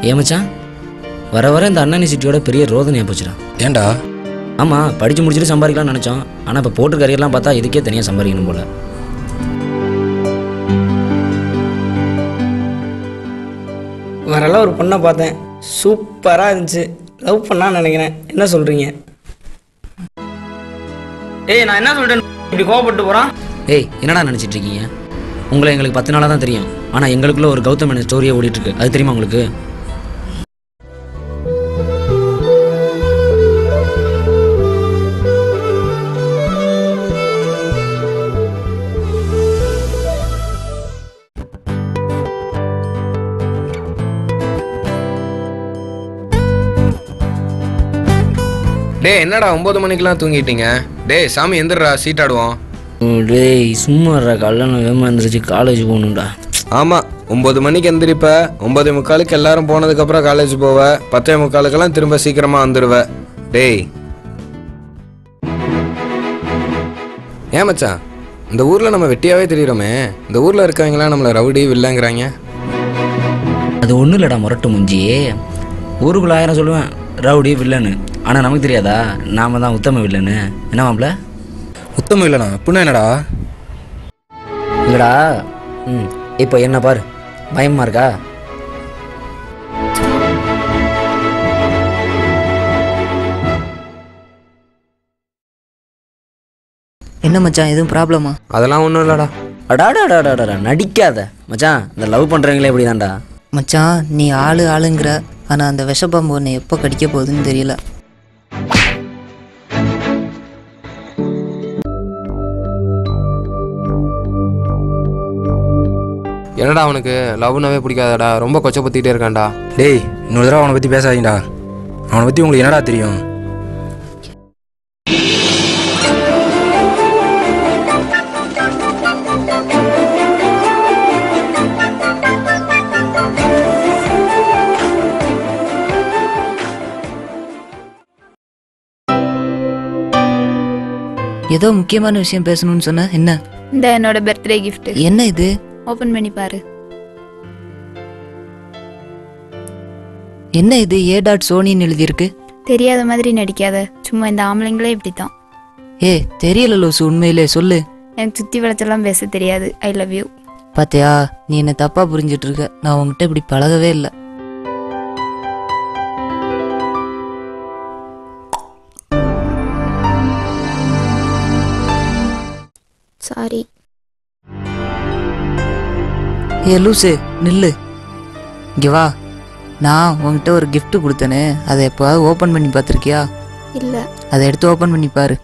ஏன் மச்சான், வர வர இந்த அண்ணா யூனிவர்சிட்டியோட பெரிய ரோதனையாக போச்சுடா. ஏன்டா? ஆமாம், படித்து முடிச்சுட்டு சம்பாதிக்கலாம்னு நினச்சோம். ஆனால் இப்போ போட்டு கரியெல்லாம் பார்த்தா இதுக்கே தனியாக சம்பாதிக்கணும் போல. வரலாம் ஒரு பொண்ணை பார்த்தேன், சூப்பராக இருந்துச்சு. லவ் பண்ணான்னு நினைக்கிறேன். என்ன சொல்கிறீங்க? ஏய், நான் என்ன சொல்லிட்டேன் இப்படி கோவப்பட்டு போகிறான்? ஏய், என்னடா நினச்சிட்டு இருக்கீங்க? உங்களை எங்களுக்கு 10 நாளாக தான் தெரியும். ஆனால் எங்களுக்குள்ள ஒரு கௌதம் மேனன் ஸ்டோரியே ஓடிட்டுருக்கு. அது தெரியுமா உங்களுக்கு? டேய், என்னடா 9 மணிக்கெல்லாம் தூங்கிட்டீங்க? டேய் சாமி, எந்திரா, சீட் ஆடுவோம். டேய் சும்மா காலைல நான் வேகமாக எழுந்திரிச்சு காலேஜ் போகணும்டா. ஆமாம், 9 மணிக்கு எந்திரிப்ப, 9:45 எல்லாரும் போனதுக்கப்புறம் காலேஜ் போவ, 10:45 திரும்ப சீக்கிரமாக வந்துடுவ. டேய் ஏன் மச்சான், இந்த ஊரில் நம்ம வெட்டியாகவே தெரியுறோமே. இந்த ஊரில் இருக்கவங்களாம் நம்மளை ரவுடி வில்லங்கிறாங்க. அது ஒன்றும் இல்லைடா முரட்டு முஞ்சியே. ஊருக்குள்ள 1000 சொல்லுவேன் ரவுடி வில்லன்னு. ஆனால் நமக்கு தெரியாதா நாம தான் உத்தம வில்லன்னு. என்ன மாப்பிள்ள? உத்தமம் இல்லைண்ணா, அப்படின்னா என்னடா? இல்லைடா. இப்போ என்ன பாரு, பயமா இருக்கா? என்ன மச்சான், எதுவும் ப்ராப்ளமா? அதெல்லாம் ஒன்றும் இல்லைடா. அடாடாடாடாடா, நடிக்காத மச்சான். இந்த லவ் பண்ணுறவங்களே இப்படி தான்டா. மச்சான், நீ ஆளுங்கிற, ஆனால் அந்த விஷப்பாம்பு உன்னை எப்போ கடிக்க போகுதுன்னு தெரியல. என்னடா அவனுக்கு லவ்னாவே பிடிக்காதடா, ரொம்ப கொச்சப்பத்திட்டே இருக்கான்டா. டேய், இன்னொரு தடவை அவனை பற்றி பேசாதீங்கடா. அவனை பற்றி உங்களுக்கு என்னடா தெரியும்? ஏதோ முக்கியமான விஷயம் பேசணும்னு சொன்ன. என்ன? இந்த என்னோட பர்த்டே கிஃப்ட். என்ன இது? ஓபன் பண்ணி பாரு. என்ன இது? A.Sonyன்னு எழுதியிருக்கு. தெரியாத மாதிரி நடிக்காத. சும்மா இந்த ஆம்பளைங்களே இப்படித்தான். தெரியல லூசு, உண்மையிலே சொல்லு. எனக்கு சுத்தி வளைச்செல்லாம் பேச தெரியாது. I love you. பாத்தியா, நீ என்ன தப்பா புரிஞ்சிட்டு இருக்க. நான் உங்ககிட்ட இப்படி பழகவே இல்லை. சாரி. லூசு, நில்லு. இங்க வா. நான் உங்ககிட்ட ஒரு கிஃப்ட் கொடுத்தேனே, அதை எப்போவாவது ஓப்பன் பண்ணி பார்த்துருக்கியா? இல்ல. அதை எடுத்து ஓப்பன் பண்ணி பாரு.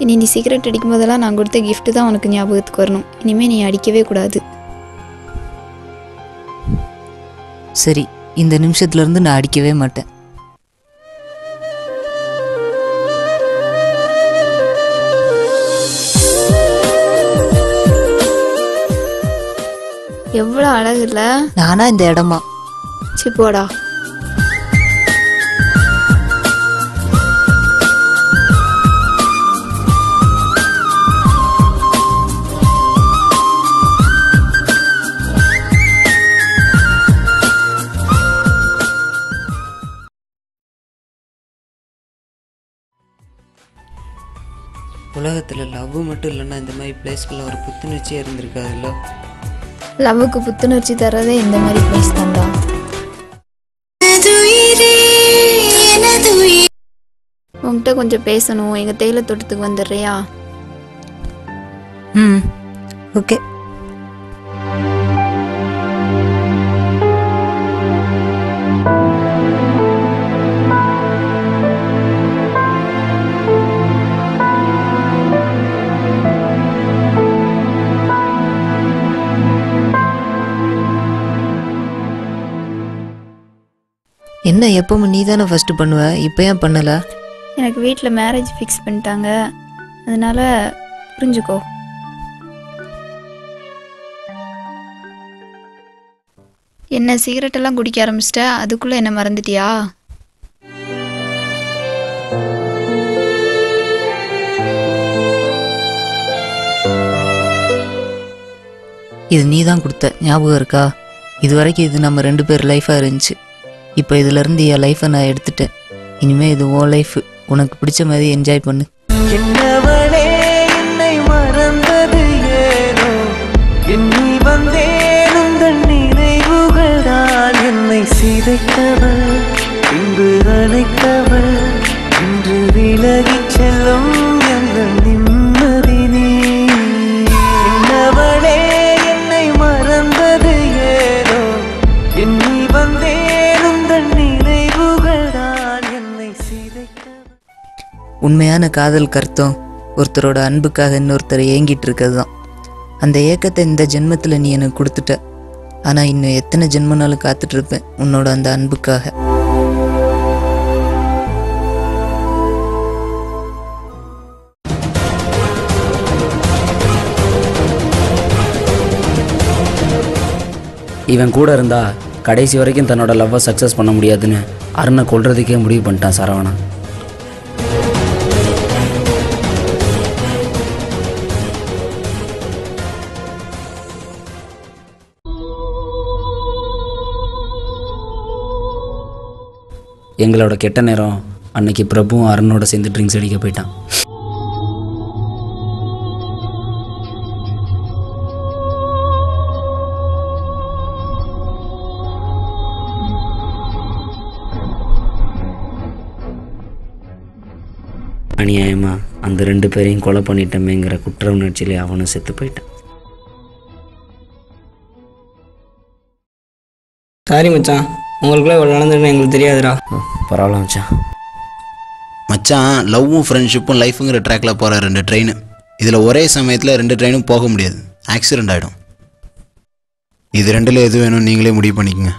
இனி நீ சிகரெட் அடிக்கும் போதெல்லாம் நான் கொடுத்த கிஃப்ட் தான் உனக்கு ஞாபகத்துக்கு வரணும். இனிமேல் நீ அடிக்கவே கூடாது. சரி, இந்த நிமிஷத்துல இருந்து நான் அடிக்கவே மாட்டேன். எவ்வளோ அழகு இல்ல? நானா இந்த இடமா? சி போடா. உலகத்தில் லவ் மட்டும் இல்லைன்னா இந்த மாதிரி பிளேஸ்களில் ஒரு புத்துணர்ச்சியாக இருந்திருக்காதுல்ல. லவ்வுக்கு புத்துணர்ச்சி தர்றதே இந்த மாதிரி பிளேஸ் தான்டா. உன்கிட்ட கொஞ்சம் பேசணும். எங்க தேயிலை தோட்டத்துக்கு வந்துடுறியா? ஓகே. என்ன எப்பவும் நீ தானே ஃபர்ஸ்ட் பண்ணுவ, இப்போ ஏன் பண்ணல? எனக்கு வீட்டில் மேரேஜ் ஃபிக்ஸ் பண்ணிட்டாங்க, அதனால புரிஞ்சுக்கோ. என்ன சிகரெட்டெல்லாம் குடிக்க ஆரம்பிச்சிட்ட, அதுக்குள்ளே என்ன மறந்துட்டியா? இது நீ தான் கொடுத்த, ஞாபகம் இருக்கா? இது வரைக்கும் இது நம்ம 2 பேர் லைஃபாக இருந்துச்சு. இப்போ இதிலேருந்து என் லைஃப்பை நான் எடுத்துட்டேன். இனிமேல் இது உன் லைஃப். உனக்கு பிடிச்ச மாதிரி என்ஜாய் பண்ணு. என்னவளே என்னை மறந்தது ஏனோ, எண்ணி வந்தேன் உந்தன் நினைவுகள் தான் என்னை சிதைத்தவள், பின்பு அழைத்தவள், இன்று விலகிச் செல்லும் எங்கள் நிம்மதி நீ. என்னவளே என்னை மறந்தது ஏனோ, எண்ணி வந்தேன் உந்தன் நினைவுகள் தான் என்னை சிதைத்தவள். உண்மையான காதல் கருத்தம் ஒருத்தரோட அன்புக்காக இன்னொருத்தரை ஏங்கிட்டு இருக்கிறது தான். அந்த ஏக்கத்தை இந்த ஜென்மத்தில் நீ எனக்கு கொடுத்துட்ட. ஆனால் இன்னும் எத்தனை ஜென்மனாலும் காத்துட்ருப்பேன் உன்னோட அந்த அன்புக்காக. இவன் கூட இருந்தா கடைசி வரைக்கும் தன்னோட லவ்வை சக்ஸஸ் பண்ண முடியாதுன்னு அருணை கொல்றதுக்கே முடிவு பண்ணிட்டான் சரவணன். எங்களோட கெட்ட நேரம் அன்னைக்கு பிரபுவும் அருணோட சேர்ந்து ட்ரிங்க்ஸ் அடிக்க போயிட்டான். அநியாயமா அந்த 2 பேரையும் கொலை பண்ணிட்டோமேங்கிற குற்ற உணர்ச்சியிலே அவனும் செத்து போயிட்டான். சாரி மச்சான், உங்களுக்குள்ள இவ்வளோ நடந்துன்னு எங்களுக்கு தெரியாதுடா. பரவாயில்ல மச்சான். மச்சான், லவ்வும் ஃப்ரெண்ட்ஷிப்பும் லைஃபுங்கிற ட்ராக்கில் போகிற 2 ட்ரெயின். இதில் ஒரே சமயத்தில் 2 ட்ரெயினும் போக முடியாது, ஆக்சிடெண்ட் ஆகிடும். இது 2ல் எது வேணும் நீங்களே முடிவு பண்ணிக்கோங்க.